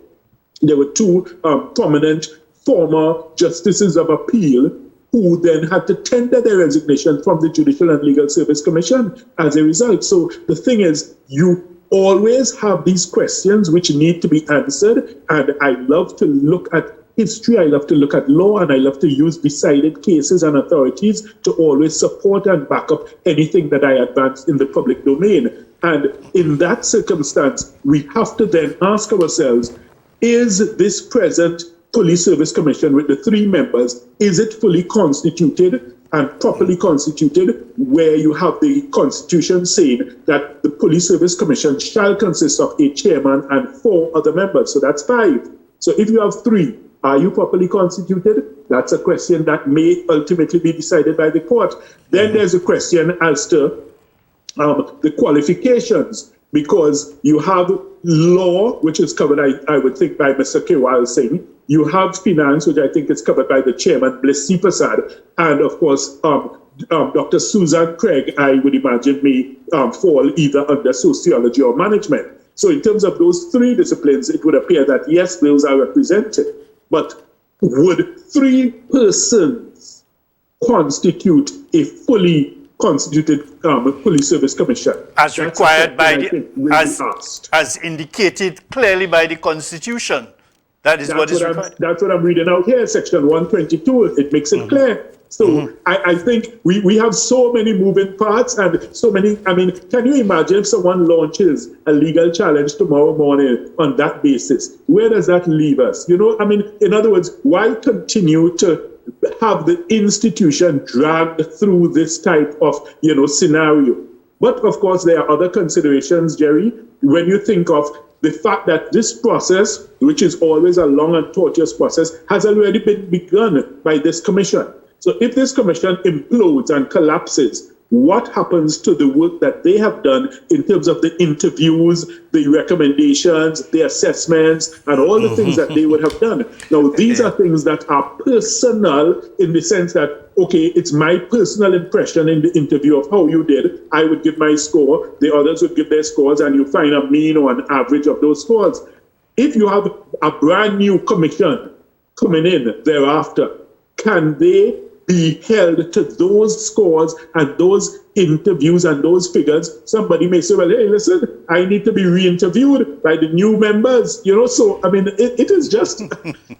there were 2 prominent former justices of appeal who then had to tender their resignation from the Judicial and Legal Service Commission as a result. So the thing is, you always have these questions which need to be answered, and I love to look at history, I love to look at law, and I love to use decided cases and authorities to always support and back up anything that I advance in the public domain. And in that circumstance, we have to then ask ourselves, is this present Police Service Commission with the 3 members, is it fully constituted and properly constituted, where you have the Constitution saying that the Police Service Commission shall consist of a chairman and 4 other members? So that's 5. So if you have 3, are you properly constituted? That's a question that may ultimately be decided by the court. Then there's a question as to the qualifications, because you have law, which is covered, I would think, by Mr. Kewal Singh. You have finance, which I think is covered by the chairman, Blessy Prasad. And of course, Dr. Susan Craig, I would imagine, may fall either under sociology or management. So in terms of those 3 disciplines, it would appear that, yes, those are represented. But would 3 persons constitute a fully constituted Police Service Commission? As required by as indicated clearly by the Constitution. That's what is required. That's what I'm reading out here, Section 122. It makes it clear. So I think we have so many moving parts and so many. I mean, can you imagine if someone launches a legal challenge tomorrow morning on that basis? Where does that leave us? You know, I mean, in other words, why continue to have the institution dragged through this type of, scenario? But of course, there are other considerations, Jerry, when you think of the fact that this process, which is always a long and tortuous process, has already been begun by this commission. So if this commission implodes and collapses, what happens to the work that they have done in terms of the interviews, the recommendations, the assessments, and all the things that they would have done? Now, these are things that are personal in the sense that, okay, it's my personal impression in the interview of how you did. I would give my score, the others would give their scores, and you find a mean or an average of those scores. If you have a brand new commission coming in thereafter, can they be held to those scores and those interviews and those figures? Somebody may say, well, hey, listen, I need to be re-interviewed by the new members, so, I mean, it is just,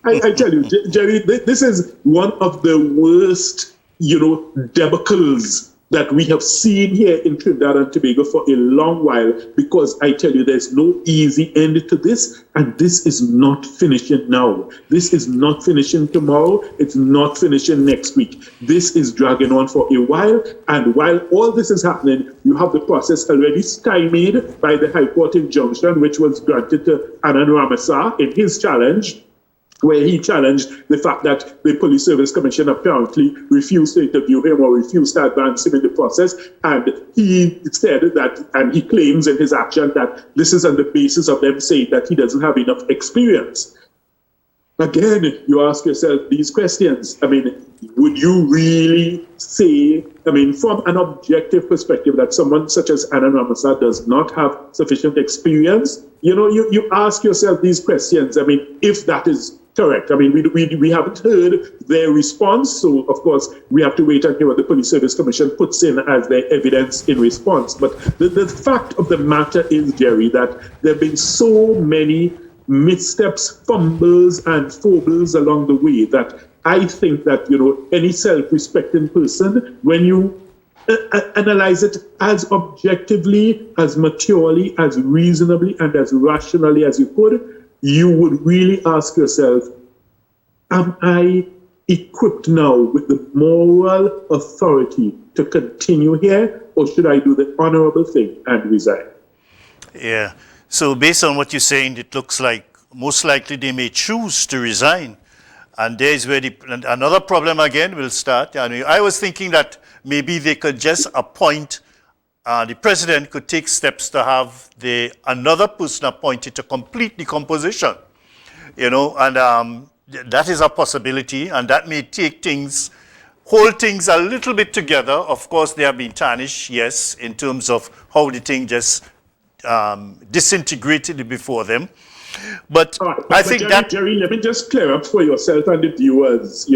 I tell you, Jerry, this is one of the worst, debacles that we have seen here in Trinidad and Tobago for a long while, because I tell you, there's no easy end to this, and this is not finishing now. This is not finishing tomorrow. It's not finishing next week. This is dragging on for a while, and while all this is happening, you have the process already stymied by the High Court injunction, which was granted to Anand Ramasar in his challenge, where he challenged the fact that the Police Service Commission apparently refused to interview him or refused to advance him in the process. And he said that, and he claims in his action that this is on the basis of them saying that he doesn't have enough experience. Again, you ask yourself these questions. I mean, would you really say, I mean, from an objective perspective, that someone such as Anand Ramasar does not have sufficient experience? You ask yourself these questions. I mean, if that is correct. I mean, we haven't heard their response, so of course we have to wait and hear what the Police Service Commission puts in as their evidence in response. But the fact of the matter is, Jerry, that there have been so many missteps, fumbles, and foibles along the way that I think that, any self-respecting person, when you analyze it as objectively, as maturely, as reasonably, and as rationally as you could, you would really ask yourself, am I equipped now with the moral authority to continue here, or should I do the honorable thing and resign? Yeah. So based on what you're saying, it looks like most likely they may choose to resign. And there's where another problem again will start. I was thinking that maybe they could just appoint, the president could take steps to have another person appointed to complete the composition, and that is a possibility, and that may take hold things a little bit together. Of course, they have been tarnished, yes, in terms of how the thing just disintegrated before them. But I think Jerry, let me just clear up for yourself and the viewers,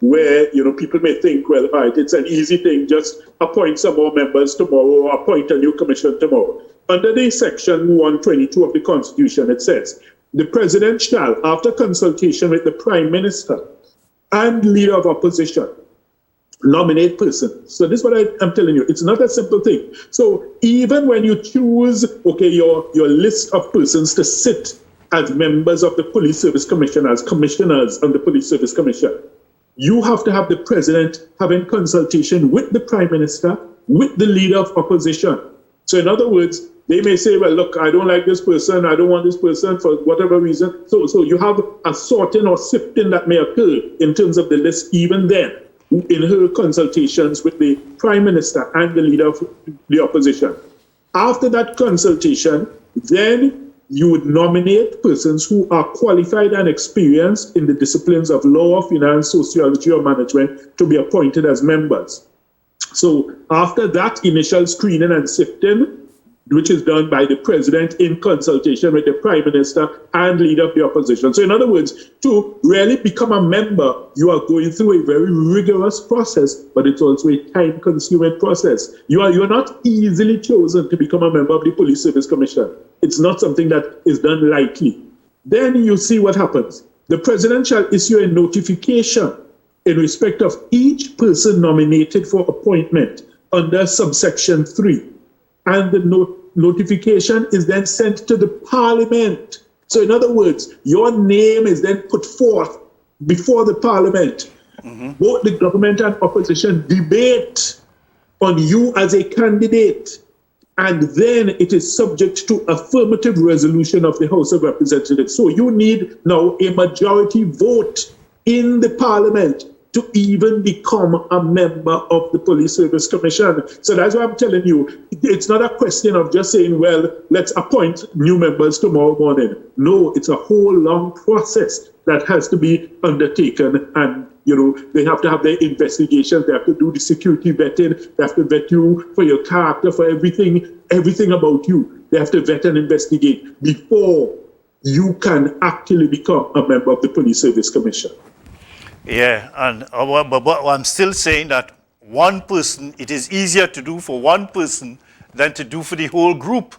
where, people may think, well, all right, it's an easy thing, just appoint some more members tomorrow or appoint a new commission tomorrow. Under the section 122 of the Constitution, it says, the president shall, after consultation with the prime minister and leader of opposition, nominate persons. So this is what I'm telling you. It's not a simple thing. So even when you choose, your list of persons to sit as members of the Police Service Commission, as commissioners on the Police Service Commission, you have to have the president having consultation with the prime minister, with the leader of opposition. So in other words, they may say, well, look, I don't like this person, I don't want this person for whatever reason. So you have a sorting or sifting that may occur in terms of the list even then, in her consultations with the prime minister and the leader of the opposition. After that consultation, then you would nominate persons who are qualified and experienced in the disciplines of law, finance, sociology, or management to be appointed as members. So after that initial screening and sifting, which is done by the president in consultation with the prime minister and leader of the opposition. So in other words, to really become a member, you are going through a very rigorous process, but it's also a time-consuming process. You're not easily chosen to become a member of the Police Service Commission. It's not something that is done lightly. Then you see what happens. The president shall issue a notification in respect of each person nominated for appointment under subsection 3. And the notification is then sent to the parliament. So in other words, your name is then put forth before the parliament. Mm-hmm. Both the government and opposition debate on you as a candidate. And then it is subject to affirmative resolution of the House of Representatives. So you need now a majority vote in the parliament to even become a member of the Police Service Commission. So that's why I'm telling you, it's not a question of just saying, well, let's appoint new members tomorrow morning. No, it's a whole long process that has to be undertaken. And, they have to have their investigations. They have to do the security vetting. They have to vet you for your character, for everything about you. They have to vet and investigate before you can actually become a member of the Police Service Commission. Yeah, but I'm still saying that one person, it is easier to do for one person than to do for the whole group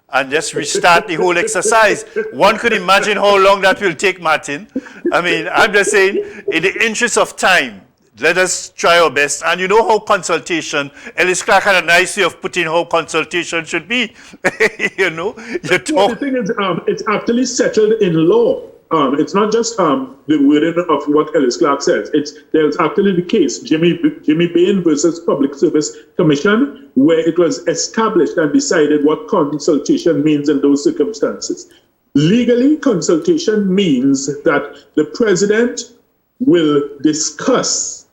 and just restart the whole exercise. One could imagine how long that will take, Martin. I mean, I'm just saying, in the interest of time, let us try our best. And you know how consultation, Ellis Clark had a nice way of putting how consultation should be. You talk. Well, the thing is, it's actually settled in law. It's not just the wording of what Ellis Clark says. There's actually the case, Jimmy Bain versus Public Service Commission, where it was established and decided what consultation means in those circumstances. Legally, consultation means that the president will discuss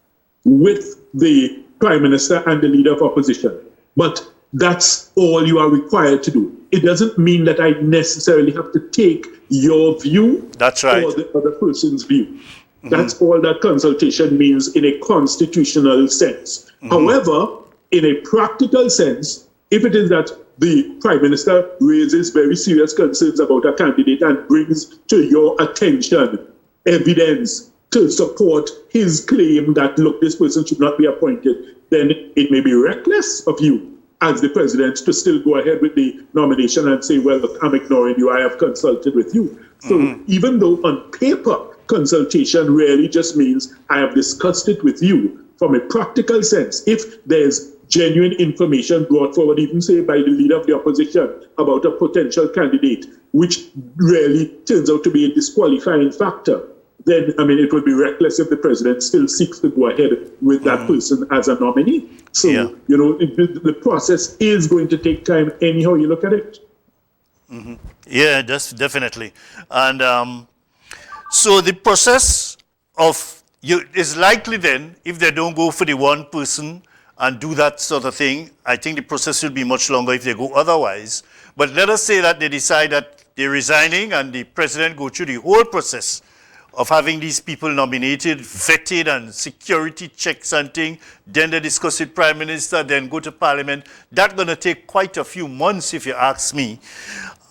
with the prime minister and the leader of opposition. But that's all you are required to do. It doesn't mean that I necessarily have to take your view. That's right. Or the other person's view. Mm-hmm. That's all that consultation means in a constitutional sense. Mm-hmm. However, in a practical sense, if it is that the prime minister raises very serious concerns about a candidate and brings to your attention evidence to support his claim that, look, this person should not be appointed, then it may be reckless of you as the president to still go ahead with the nomination and say, well, look, I'm ignoring you, I have consulted with you. So even though on paper, consultation really just means I have discussed it with you, from a practical sense, if there's genuine information brought forward, even say by the leader of the opposition about a potential candidate, which really turns out to be a disqualifying factor, then, I mean, it would be reckless if the president still seeks to go ahead with that person as a nominee. So, the process is going to take time anyhow you look at it. Mm-hmm. Yeah, that's definitely. And so the process it's likely then, if they don't go for the one person and do that sort of thing, I think the process will be much longer if they go otherwise. But let us say that they decide that they're resigning and the president go through the whole process of having these people nominated, vetted, and security checks and things. Then they discuss with Prime Minister, then go to Parliament. That's going to take quite a few months, if you ask me.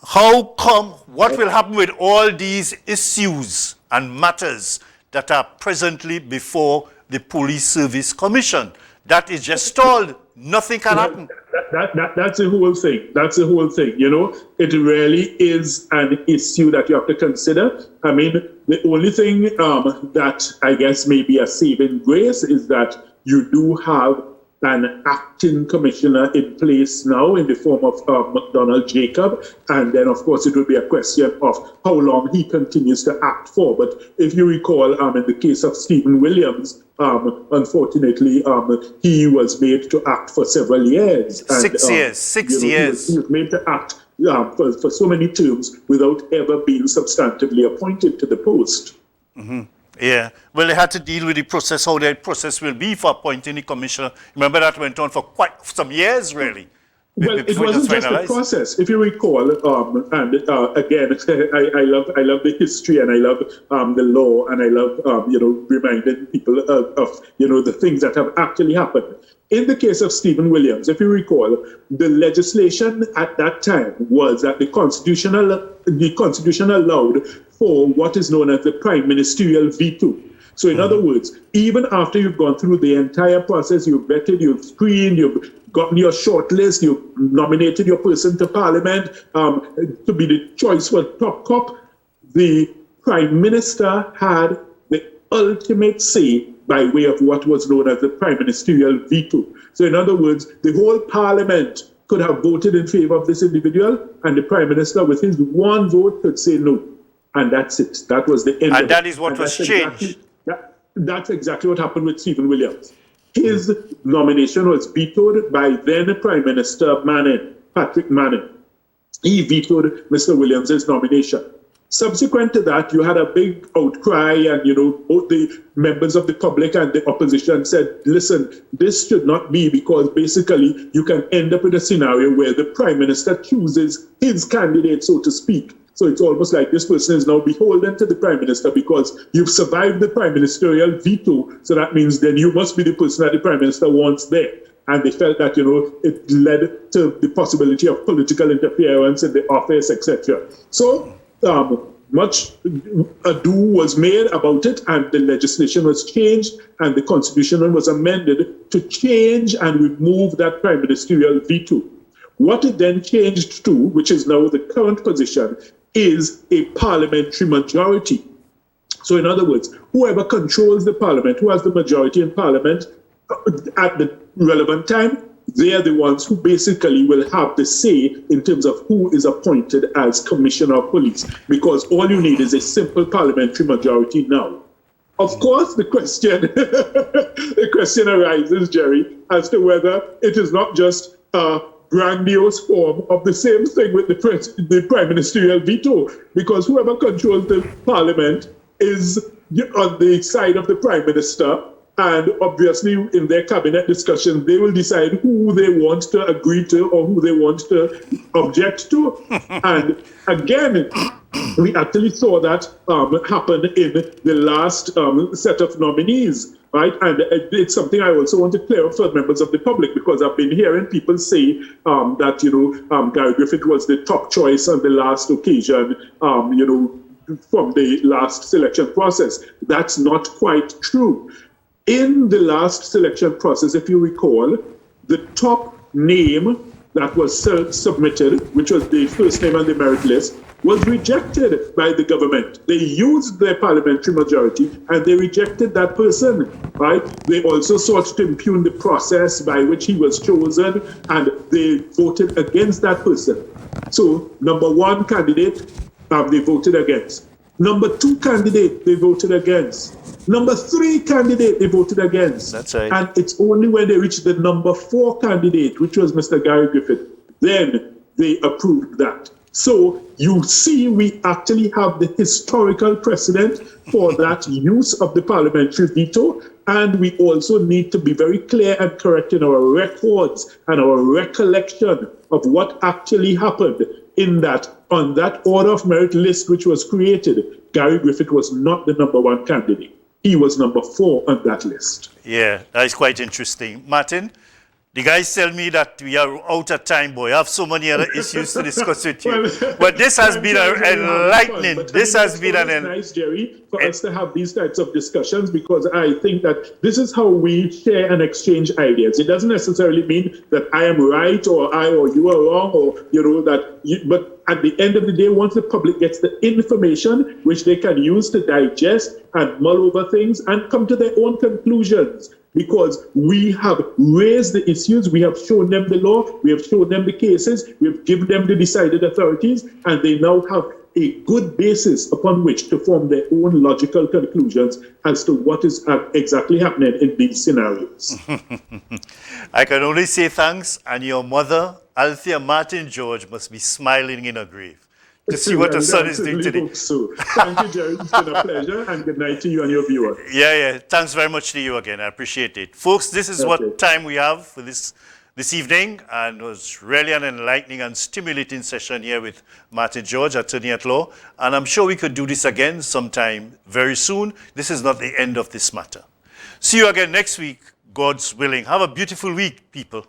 How come, what will happen with all these issues and matters that are presently before the Police Service Commission? That is just stalled. Nothing can happen. That's the whole thing. That's the whole thing. You know, it really is an issue that you have to consider. I mean, the only thing that I guess may be a saving grace is that you do have an acting commissioner in place now in the form of McDonald Jacob. And then, of course, it will be a question of how long he continues to act for. But if you recall, in the case of Stephen Williams, unfortunately, he was made to act for several years. And, 6 years. 6 years. He was made to act for so many terms without ever being substantively appointed to the post. Mm-hmm. Yeah. Well, they had to deal with the process, how that process will be for appointing the commissioner. Remember that went on for quite some years, really. Well, it wasn't just the process. If you recall, and again, I love the history and I love the law and I love reminding people of the things that have actually happened. In the case of Stephen Williams, if you recall, the legislation at that time was that the Constitution allowed for what is known as the prime ministerial veto. So in other words, even after you've gone through the entire process, you've vetted, you've screened, you've gotten your shortlist, you've nominated your person to Parliament to be the choice for top cop, the Prime Minister had the ultimate say by way of what was known as the prime ministerial veto. So in other words, the whole Parliament could have voted in favor of this individual, and the Prime Minister, with his one vote, could say no. And that's it. That was the end. And that is what was changed. That's exactly what happened with Stephen Williams. His nomination was vetoed by then Prime Minister Patrick Manning. He vetoed Mr. Williams' nomination. Subsequent to that, you had a big outcry, and both the members of the public and the opposition said, listen, this should not be, because basically you can end up in a scenario where the Prime Minister chooses his candidate, so to speak. So it's almost like this person is now beholden to the Prime Minister because you've survived the prime ministerial veto. So that means then you must be the person that the Prime Minister wants there. And they felt that, it led to the possibility of political interference in the office, etc. So much ado was made about it, and the legislation was changed, and the Constitution was amended to change and remove that prime ministerial veto. What it then changed to, which is now the current position, is a parliamentary majority. So in other words, whoever controls the Parliament, who has the majority in Parliament at the relevant time, they are the ones who basically will have the say in terms of who is appointed as Commissioner of Police, because all you need is a simple parliamentary majority now. Of course, the question arises, Jerry, as to whether it is not just a grandiose form of the same thing with the prime ministerial veto, because whoever controls the Parliament is on the side of the Prime Minister. And obviously, in their cabinet discussion, they will decide who they want to agree to or who they want to object to. And again, we actually saw that happen in the last set of nominees, right? And it's something I also want to clear up for members of the public, because I've been hearing people say that, Gary Griffith was the top choice on the last occasion, from the last selection process. That's not quite true. In the last selection process, if you recall, the top name that was submitted, which was the first name on the merit list, was rejected by the government. They used their parliamentary majority and they rejected that person, right? They also sought to impugn the process by which he was chosen, and they voted against that person. So, number one candidate, they voted against. Number two candidate, they voted against. Number three candidate, they voted against. That's right. And it's only when they reached the number four candidate, which was Mr. Gary Griffith, then they approved that. So you see, we actually have the historical precedent for that use of the parliamentary veto, and we also need to be very clear and correct in our records and our recollection of what actually happened in that, on that order of merit list which was created. Gary Griffith was not the #1 candidate. He was number 4 on that list. Yeah, that is quite interesting. Martin, the guys tell me that we are out of time, boy. I have so many other issues to discuss with you. But this has been enlightening. This has been an nice, Jerry, for us to have these types of discussions, because I think that this is how we share and exchange ideas. It doesn't necessarily mean that I am right or I or you are wrong, or but at the end of the day, once the public gets the information which they can use to digest and mull over things and come to their own conclusions, because we have raised the issues, we have shown them the law, we have shown them the cases, we have given them the decided authorities, and they now have a good basis upon which to form their own logical conclusions as to what is exactly happening in these scenarios. I can only say thanks, and your mother, Althea Martin George, must be smiling in her grave to see what her son is doing today. So. Thank you, Jerry. It's been a pleasure, and good night to you and your viewers. Yeah. Thanks very much to you again. I appreciate it. Folks, this is what time we have for this evening, and it was really an enlightening and stimulating session here with Martin George, attorney at law, and I'm sure we could do this again sometime very soon. This is not the end of this matter. See you again next week, God's willing. Have a beautiful week, people.